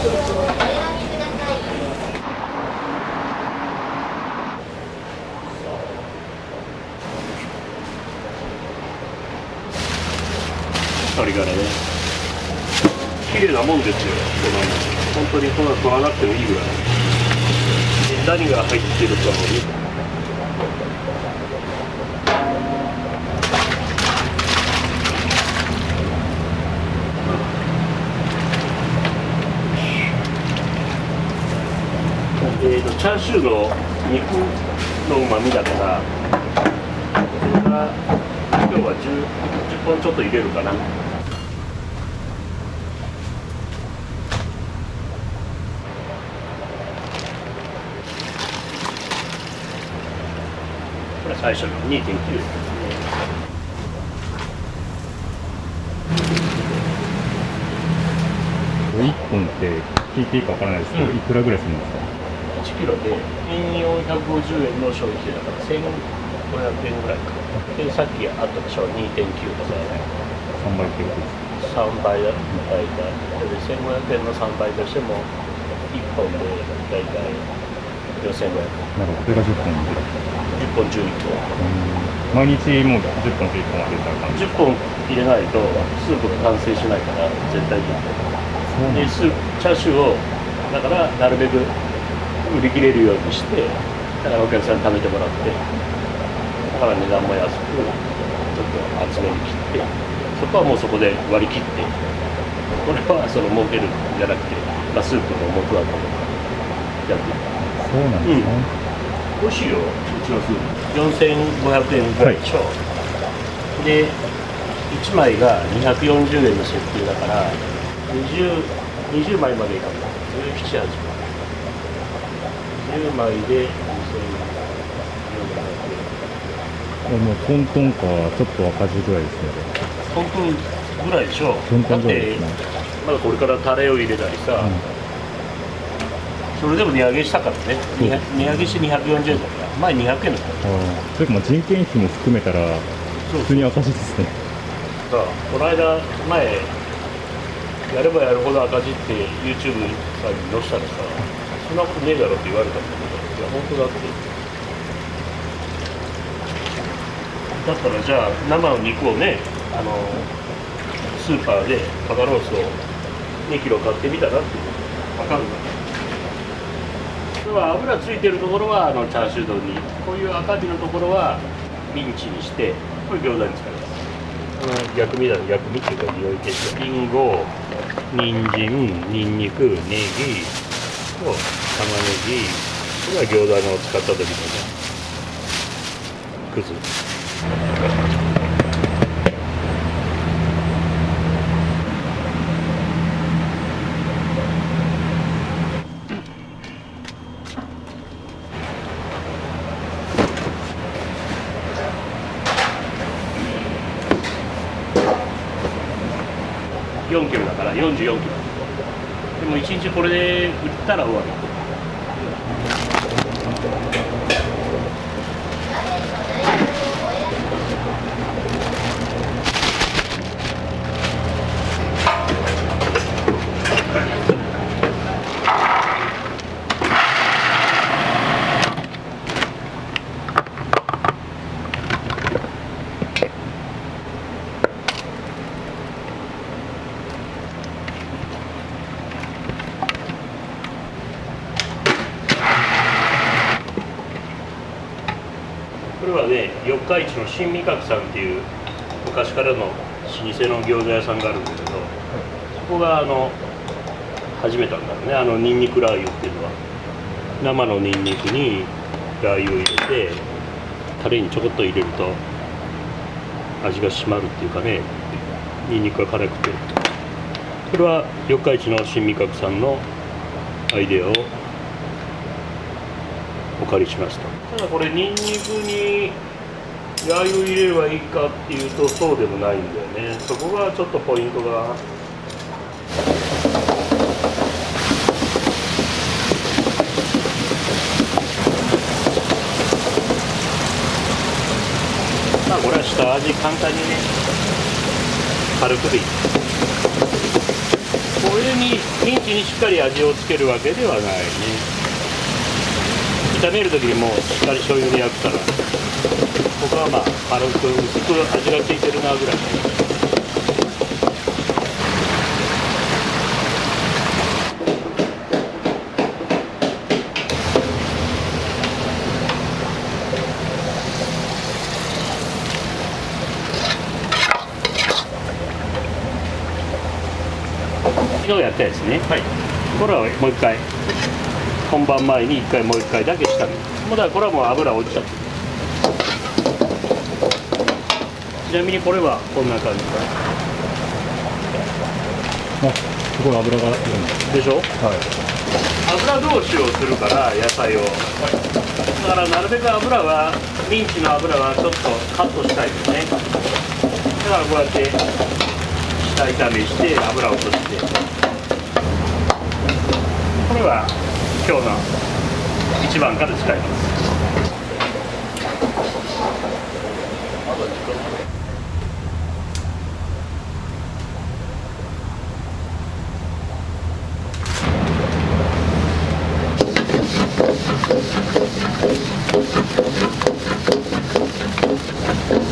あれがね、綺麗なもんですよ。本当にこんな取らなくてもいいぐらい。何が入ってるかを見て。チャーシューの肉のうまみだから、それが今日は 10本ちょっと入れるかな。これ最初の 2.9 ですね。1本って聞いていいかわからないですけど、いくらぐらいするんですか？1キロで1450円の消費税だから1500円ぐらいか。で、さっきあったでしょ、2.9 とか3倍ってことですか3倍だ、大体。で、1500円の3倍としても、1本で大体4500円。なるほど、これが10本で。10本、11本。毎日もう10本と1本は出た感じ。10本入れないと、スープが完成しないから、絶対に。で、チャーシューを、だから、なるべく売り切れるようにして、だからお客さんに食べてもらって、だから値段も安く、ちょっと厚めに切って、そこはもうそこで割り切って、これはその儲けるんじゃなくて、まあ、スープの元だと思ってやっていく。そうなんですね。美味しいよ、うちのスープ。4500円ぐらいでしょ。はい、で、1枚が240円の設定だから、20枚までいかんだ。17、8枚。10枚で2000円。もうトントンかちょっと赤字ぐらいですね。トントンぐらいでしょ。だってまだこれからタレを入れたりさ、それでも値上げしたからね。値上げして240円だから、前200円だった。それか人件費も含めたら普通に赤字ですね。さあ、この間前やればやるほど赤字って YouTube さんに載せたらさ、そんなことねえだろって言われたんだけど、いや本当だって。だったらじゃあ生の肉をね、スーパーで肩ロースを2キロ買ってみたらって分かるから。油ついてるところはチャーシュー丼に、こういう赤身のところはミンチにして、これ餃子に使います。薬味だね、薬味っていうか匂い消し。リンゴ、人参、ニンニク、ネギと玉ねぎ、これは餃子の使った時のね、くず。4キロだから44キロ。でも1日これで売ったら終わり。これはね、四日市の新味覚さんっていう昔からの老舗の餃子屋さんがあるんだけど、そこが始めたんだろうね、ニンニクラー油っていうのは。生のニンニクにラー油を入れて、タレにちょこっと入れると味が締まるっていうかね、ニンニクが辛くて。これは四日市の新味覚さんのアイデアをお借りしました。ただこれニンニクにラー油入れればいいかっていうとそうでもないんだよね。そこがちょっとポイントが。まあこれは下味簡単にね、軽くでいい。こういうれにミンチにしっかり味をつけるわけではないね。炒める時にもうしっかり醤油で焼くから、僕はまあ軽く薄く味がついてるなぐらい。昨日やったやつね、はい、これはもう一回本番前にもう一回だけしたの。もうだからこれはもう油落ちちゃってる。ちなみにこれはこんな感じかあ、すごい油がいるんですでしょ。はい。油通しをするから野菜を、だからなるべく油はミンチの油はちょっとカットしたいですね。だからこうやって下炒めして油を落として、これは今日の一番から使います。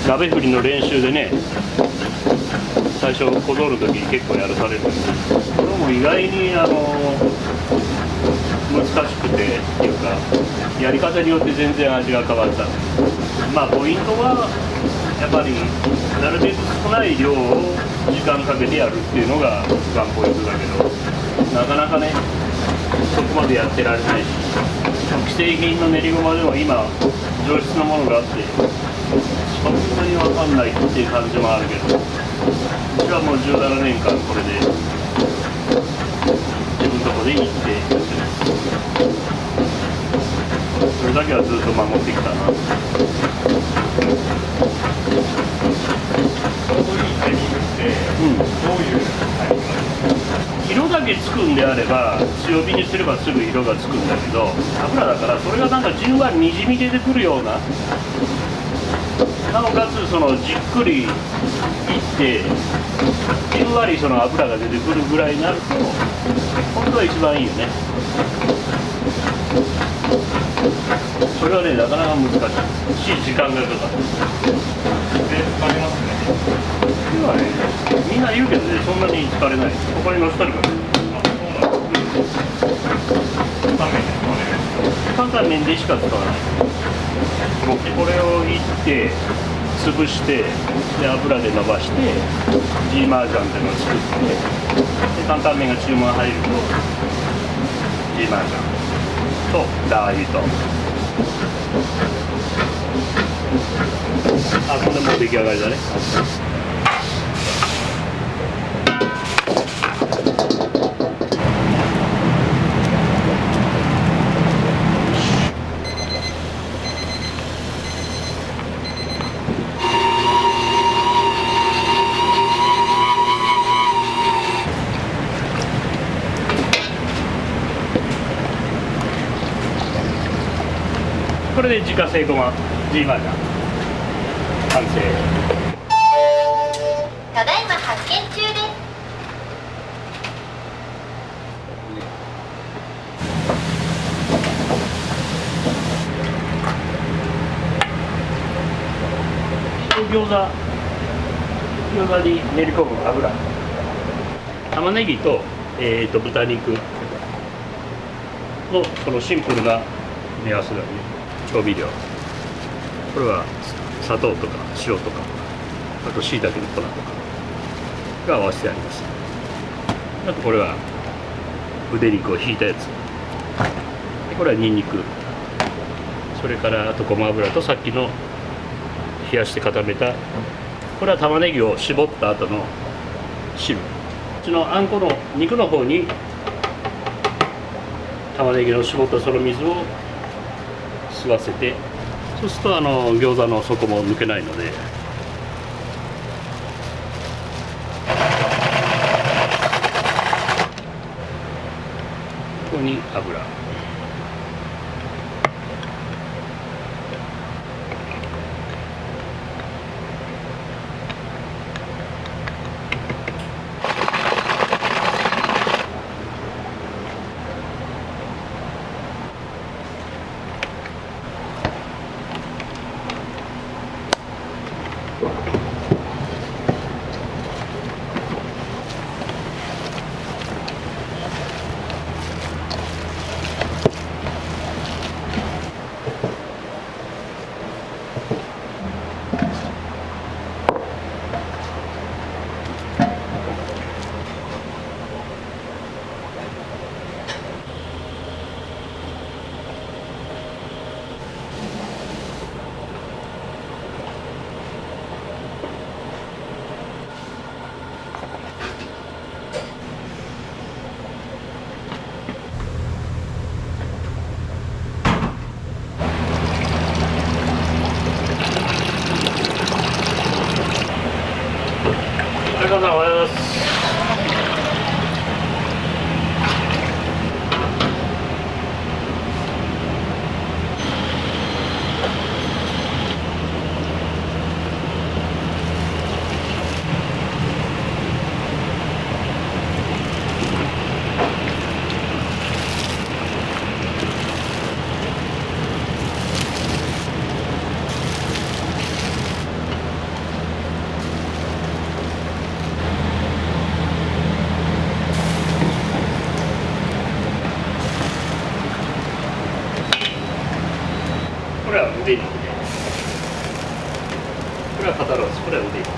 鍋振りの練習でね、最初小道の時に結構やらされるんですけど、これも意外に難しくてっていうか、やり方によって全然味が変わった。まあポイントはやっぱりなるべく少ない量を時間かけてやるっていうのが一番ポイントだけど、なかなかねそこまでやってられないし、既製品の練りごまでも今上質なものがあってそんなに分かんないっていう感じもあるけど、うちはもう17年間これで自分のとこで行ってやってます。それだけはずっと守ってきたな。色だけつくんであれば強火にすればすぐ色がつくんだけど、油だからそれがなんかじんわりにじみ出てくるような、なおかつそのじっくりいってじんわりその油が出てくるぐらいになると本当は一番いいよね。それはねなかなか難しいし時間がかかる。疲れますね。今はねみんな言うけどね、そんなに疲れない。ここに乗せたるから。担々麺でしか使わない。でこれをいって潰してで油で伸ばしてジーマージャンっていうのを作って、で担々麺が注文入るとジーマージャンとラー油と、これでもう出来上がりだね。これで自家製ごまジーマージャン完成。ただいま発見中です。餃子に練り込む油、玉ねぎと、豚肉のそのシンプルな目安だね。調味料、これは砂糖とか塩とか、あとしいたけの粉とかが合わせてあります。あとこれは腕肉をひいたやつで、これはにんにく、それからあとごま油とさっきの冷やして固めた、これは玉ねぎを絞った後の汁。こっちのあんこの肉の方に玉ねぎの絞ったその水を吸わせて、そうすると餃子の底も抜けないので、ここに油、腕肉で、これは肩ロース、これは腕肉。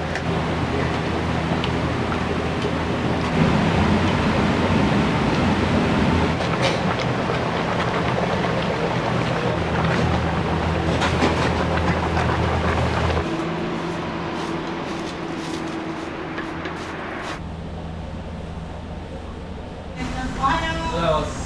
おはようございます。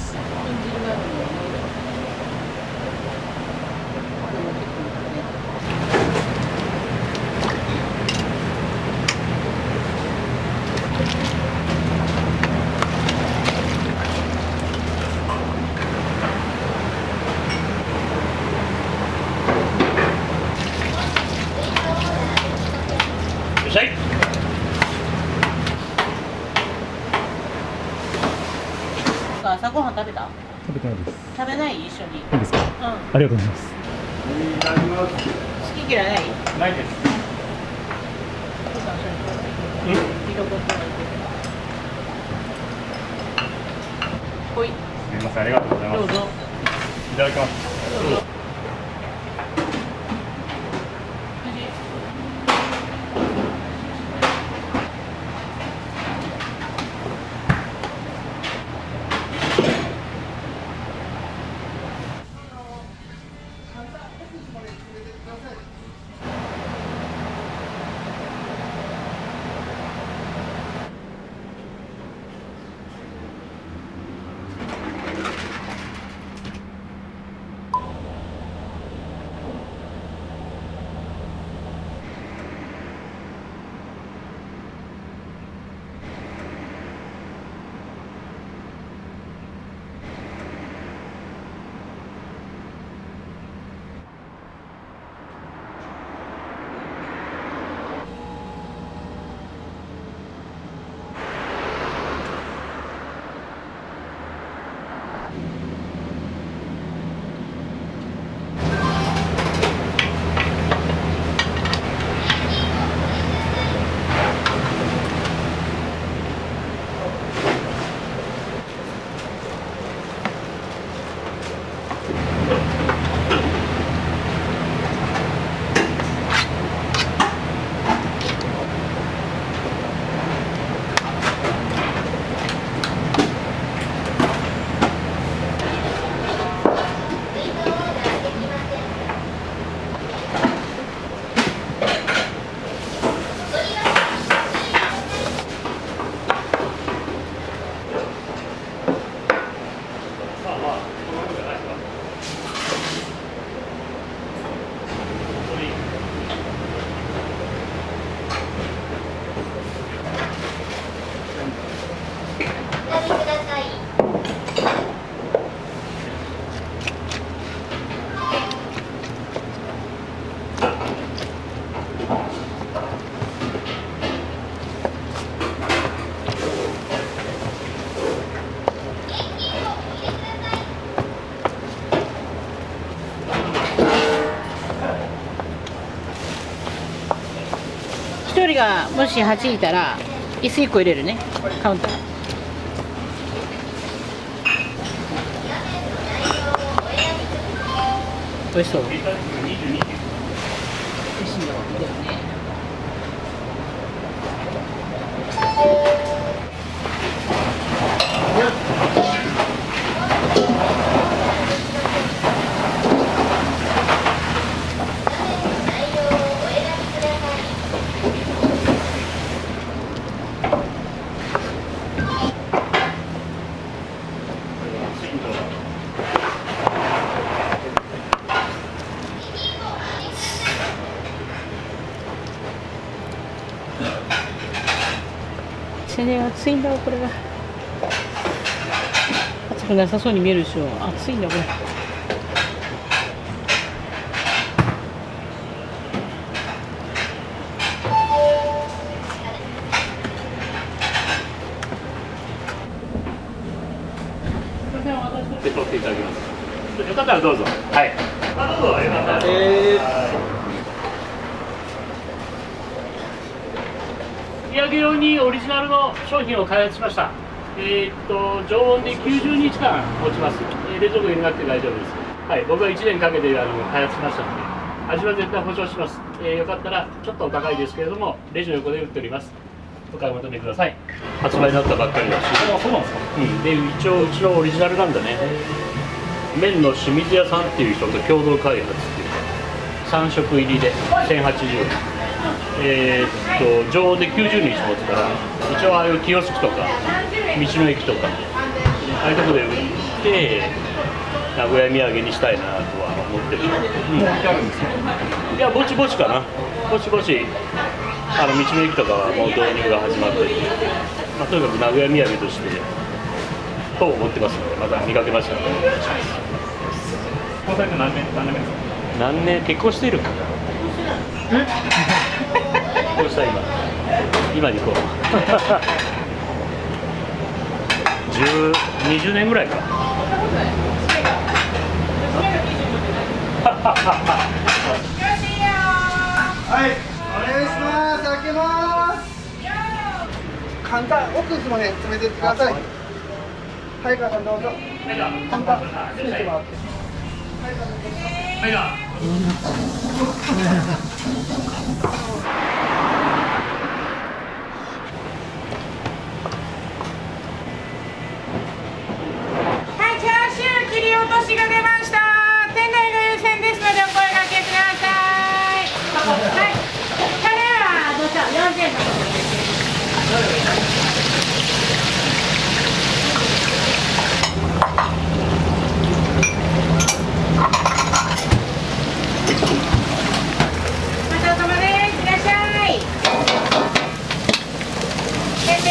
いらっしゃい。朝ごはん食べた？食べてないです。食べない？一緒に。いいですか？うん。ありがとうございます。いただきます。好き嫌いない？ないです。お父さん一緒に食べて。見どころとか言ってる。ほい。すみません、ありがとうございます。どうぞ。いただきます。どうぞ。一人がもし8いたら椅子1個入れるね、カウンター。美味しそう。美味しいのだよね。暑いんだわ、これが。暑くなさそうに見えるでしょ。暑いんだこれ。で取っていただきます。よかったらどうぞ。はい。どうぞ。よかったら。売上用にオリジナルの商品を開発しました。常温で90日間持ちます。冷蔵庫入れなくて大丈夫です。はい、僕は1年かけて開発しましたので。味は絶対保証します。よかったらちょっとお高いですけれども、レジの横で売っております。お買い求めください。発売になったばっかりだし。そうなんですか。で一応うちのオリジナルなんだね。麺の清水屋さんっていう人と共同開発っていうか、3食入りで1080円。常温で90日持つから、一応ああいうキオスクとか道の駅とかああいうとこで売って名古屋土産にしたいなとは思ってる。いやぼちぼちかな。ぼちぼち道の駅とかはもう導入が始まってて、とにかく名古屋土産としてと思ってますので、また見かけましたらお願いします。交際って何年ですか。何年結婚しているかな。結婚した今にこう20年ぐらいか。はい、お願いします。開けます。簡単、奥まで詰めてってください。はい、皆さんどうぞ。簡単、詰めてもらって。はい、チャーシュー切り落としが出ました。店内が優先ですのでお声掛けください。はい、タレはどうぞ40円の方です。ごちそうさまです。いらっしゃい。でで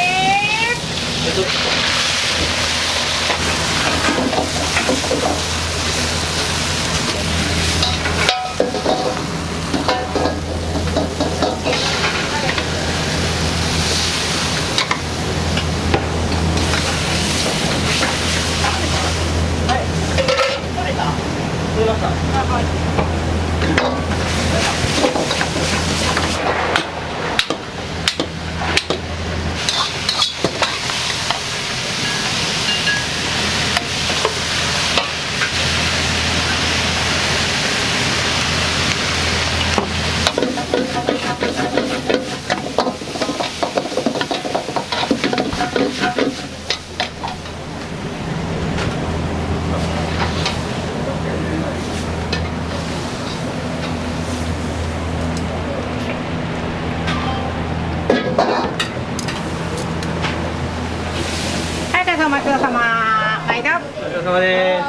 す。お待ちどうさま。はいどう。お疲れ様です。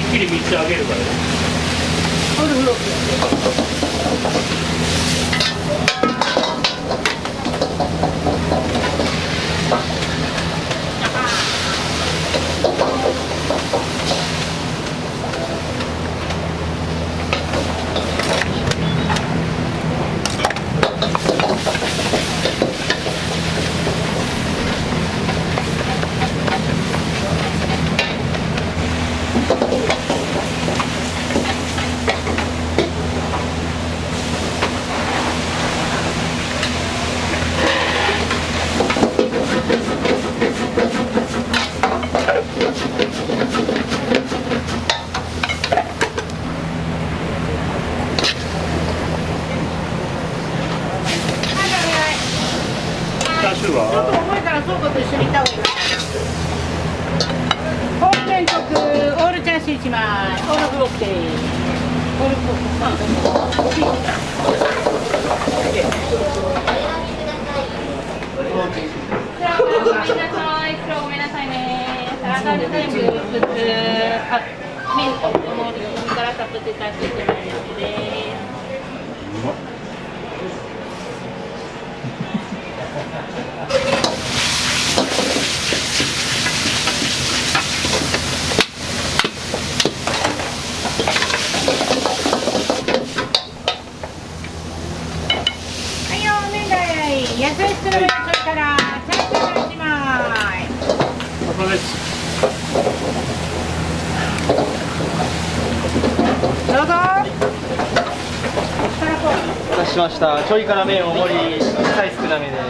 一気に3つあげるからね。チャーシューちょっとは重いから倉庫と一緒に行った方がいいか。ホール全国オールチャーシュー1枚、オールブロックでーす。オールブロック3ごめんなさいね。サラダで全部普通麺ともう海からたっぷり出していただいてです。野菜スクラムそれからチャーシューが1枚。そうです。どうぞ。お待たせしました。ちょい辛麺大盛り、野菜少なめです。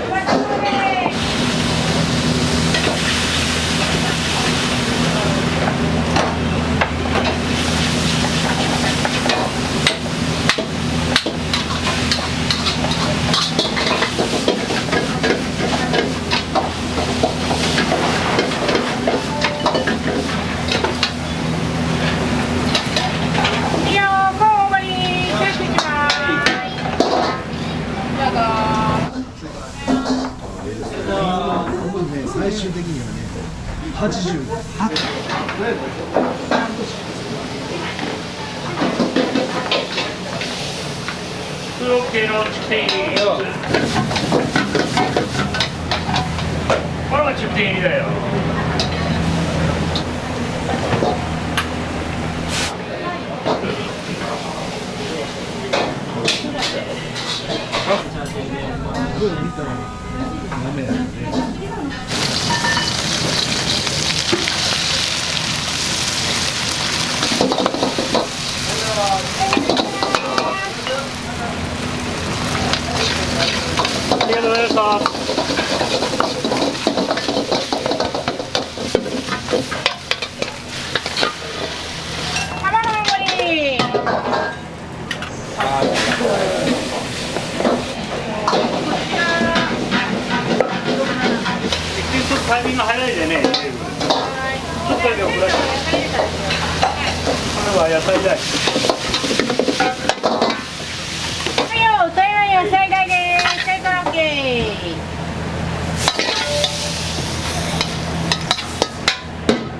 普通 OK のチキティ入り。これがチキティ入りだよ。ありがとうございました。卵の盛り。ちょっとタイミング早いでね。ちょっとだけ遅らせて。これは野菜だい。はいよ、台湾野菜大です。サイコロ OK。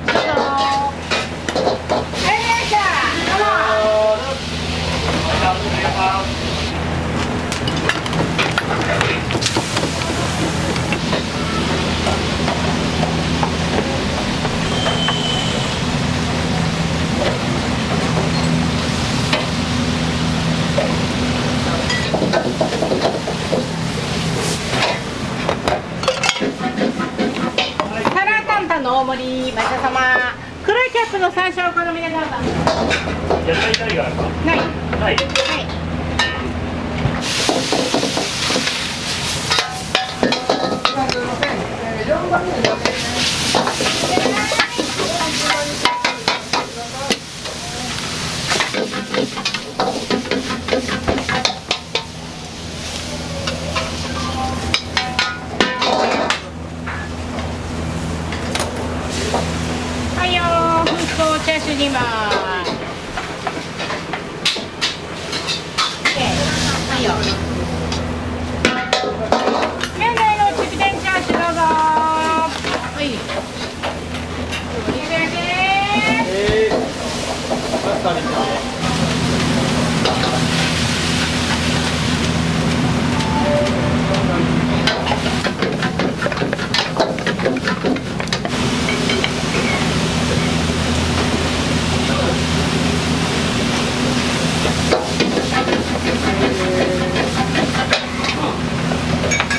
どうぞ。ありがとうございました。どうぞ。サラタンタンの大盛り、マサ様。黒いキャップの山椒お好みでどうぞ。野菜大があるか。ない。ない。はい。4番目ですね。はいよー、フードチャーシュー2枚。はいよ。現在のチキテンチャーシューどうぞ。はい。いただき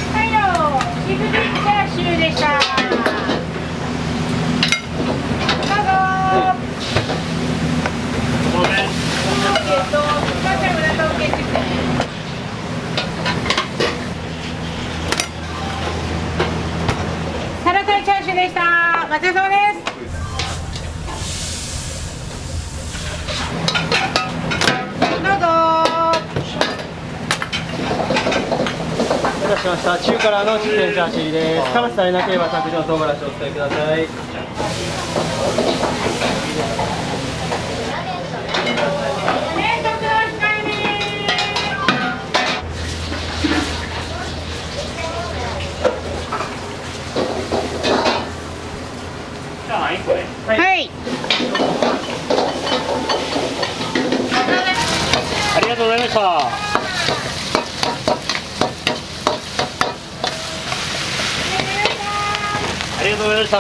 はいよ、チキテンチャーシューでした。どうぞ。ごめん。サラタイチャーシューでした。ごちそうさまです。どうぞ。お待たせしました。中辛のチキンチャーシューです。辛ささえなければ卓上唐辛子をお使いください。連続の控えめ。じゃあ何これ。はい。ありがとうございました。ありがとうございました。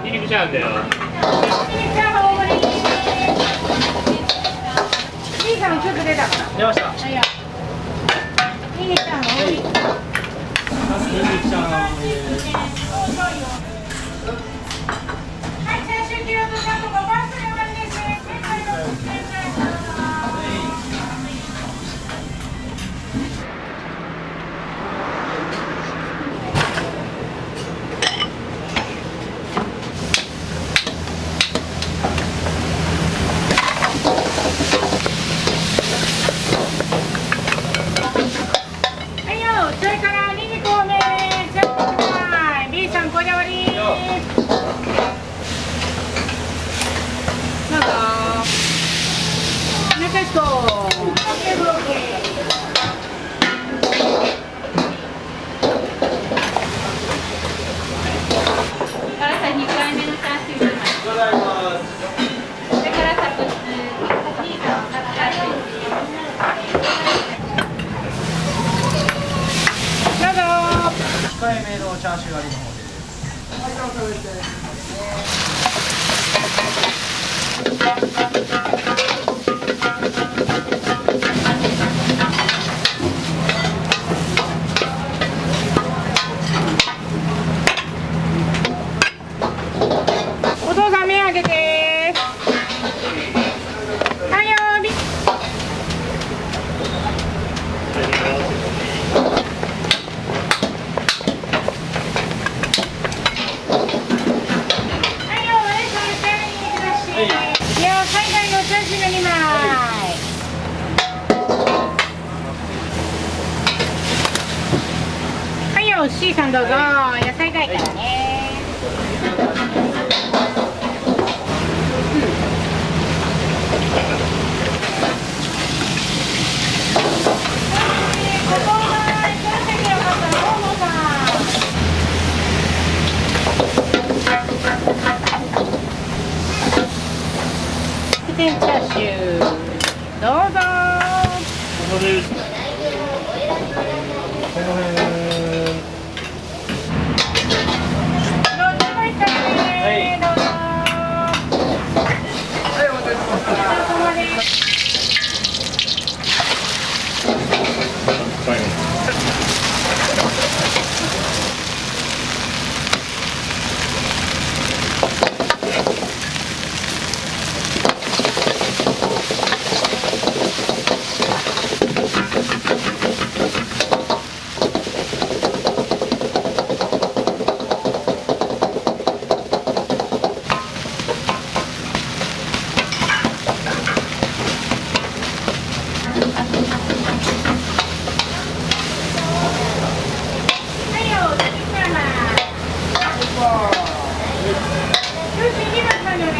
入り口あるんだよ。いいさんちょっと出たから。出ました。はいよ。いいねちゃんの多い。はい、チャーシュー切り落としあと5番すればいいですね。んこだわり。どうぞ。ネクスト。辛さ2回目のチャーシュー2枚。ございます。それからサクチーチーズのチャーシュー。どうぞ。控えめのチャーシュー割りの方です。お父さん目開けて。はいよーび。はいよ、お姉さんお茶にください。いや、海外のお茶しの2枚。はいよ、C さんどうぞ。野菜がいいからね。ここが一番席が良かったの、大野さん。チキンチャーシュー、どうぞ。ここでこの辺。どっちもいいからね。どうぞ。はい、お待たせしました。お疲れ様です。はいよ、チキンサラダ。よし、2番さんにお願い。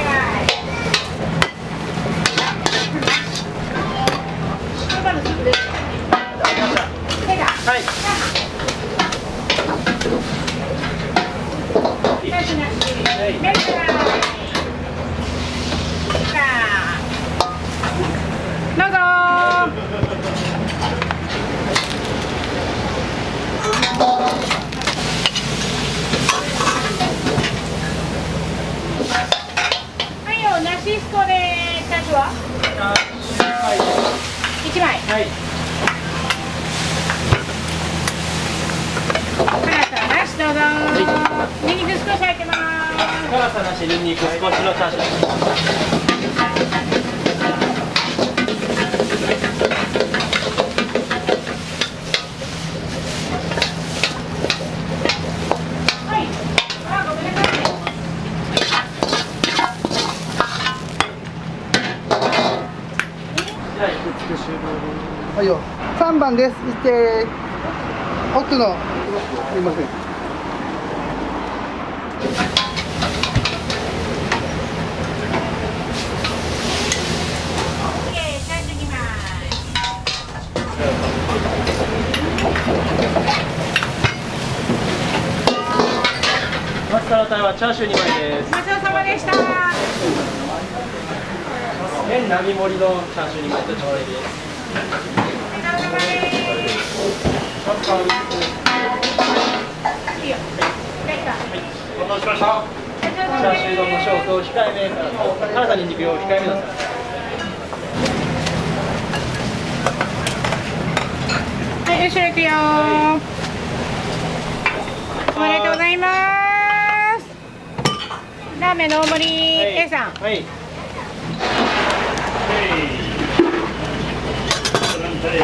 2番のスープです。手が。はい。ナスなし。メルカラ。どうぞ。はいよ、ナシスコでチャーシューは1枚。はい。辛さなしどうぞ。ニンニク少し入ってます。辛さなしニンニク少しのチャーシューです。はい。あ、ごめんなさい。はい、受付終了です。はいよ。3番です。行って奥のすいません。オッケー、チャーシュー2枚。マスタータイはチャーシュー2枚です。ごちそうさまでした。麺並盛りのチャーシュー2枚と調理です。ごちそうさまです。いいよ。できた。お待たせしました。ごちそうさチャまです。ーシュー丼のショート控えめサラダ、辛さニンニク用控えめのサラダ。はい、後ろ行くよ。おめでとうございます。ラーメンの大盛り、A さん。はい。はい、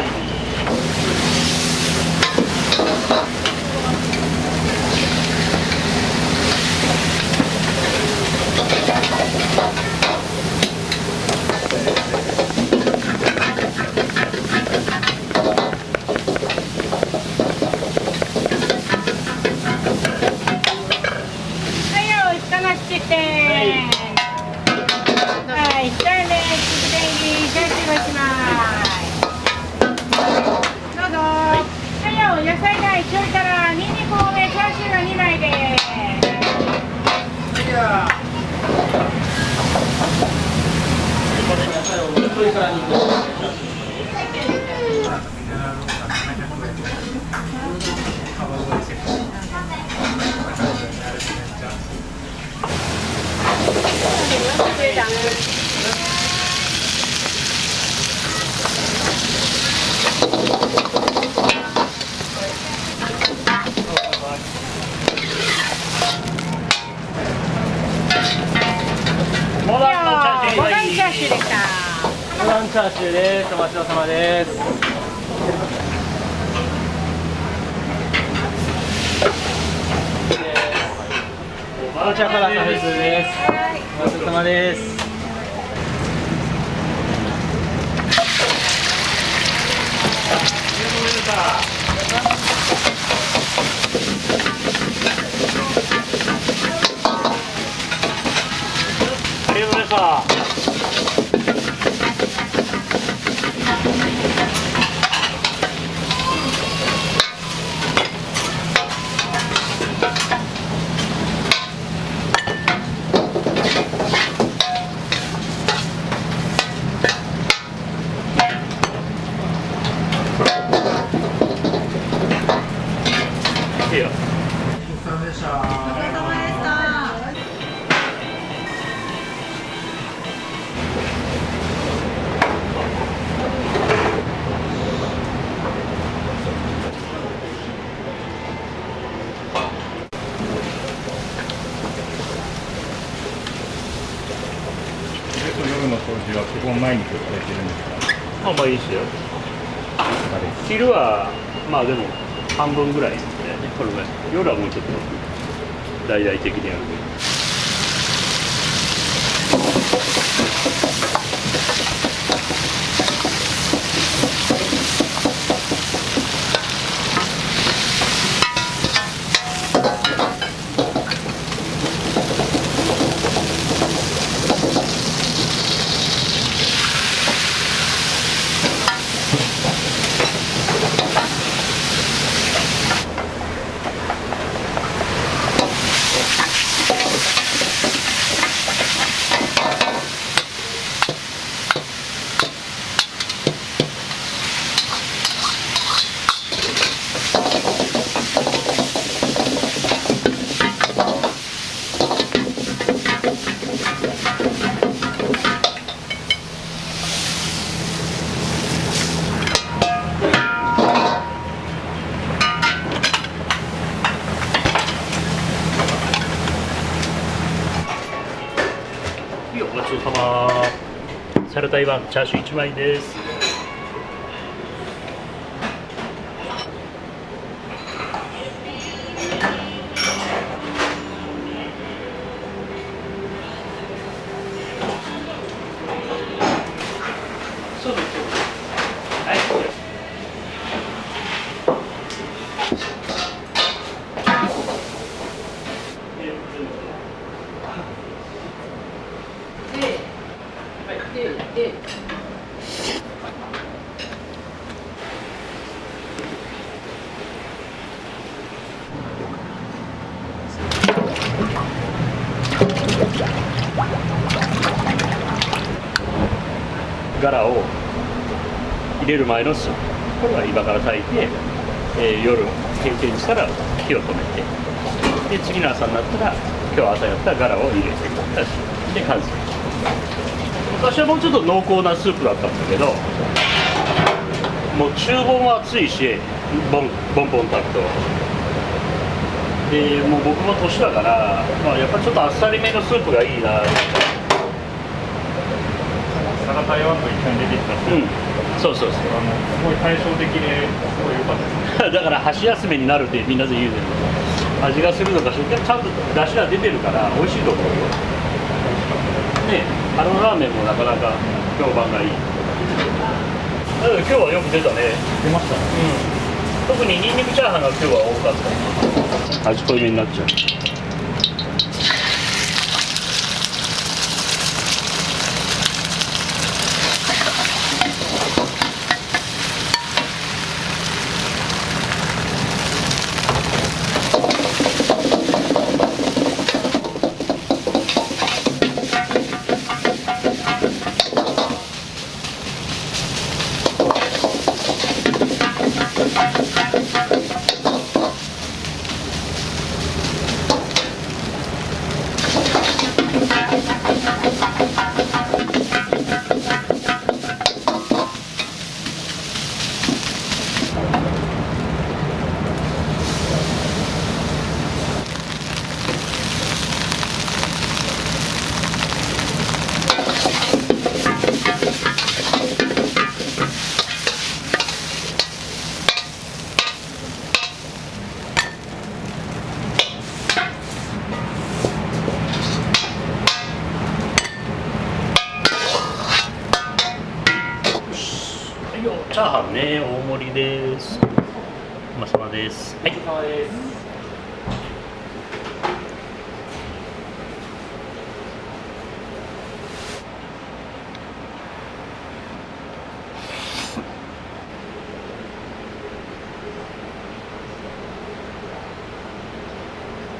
モダンのチャーシューモダンチャーシューでした。モダンチャーシューです。お待ちどうさまです。こちらからサービスです。お待ちどうさまです。ありがとうございました。いいよ。夜の掃除は基本毎日されてるんですか？まあまあいいですよ。昼はまあでも半分ぐらいですね。これぐらい。夜はもうちょっと大々的にやるんで。いいよ、ごちそうさま。サラダ台湾チャーシュー1枚です。そうです。はい。ガラを入れる前のスープ、これは今から炊いて、夜閉店したら火を止めて、で次の朝になったら今日朝やったガラを入れてで完成。昔はもうちょっと濃厚なスープだったんだけど、もう厨房も暑いしボンボン炊くと、でもう僕も年だから、まあ、やっぱちょっとあっさりめのスープがいいな。サラ台湾と一緒に出てきたスープ、そうそうそう。すごい対照的ですごい良かったです。だから箸休めになるってみんなで言うけど、味がするのかしら、でもちゃんと出汁が出てるから美味しいと思うよ。ね、あのラーメンもなかなか評判がいい。だから今日はよく出たね。出ましたね。特にニンニクチャーハンが今日は多かった。味濃いめになっちゃう。チャーハンね、大盛りです。おまさまです。はい。お疲れ様です。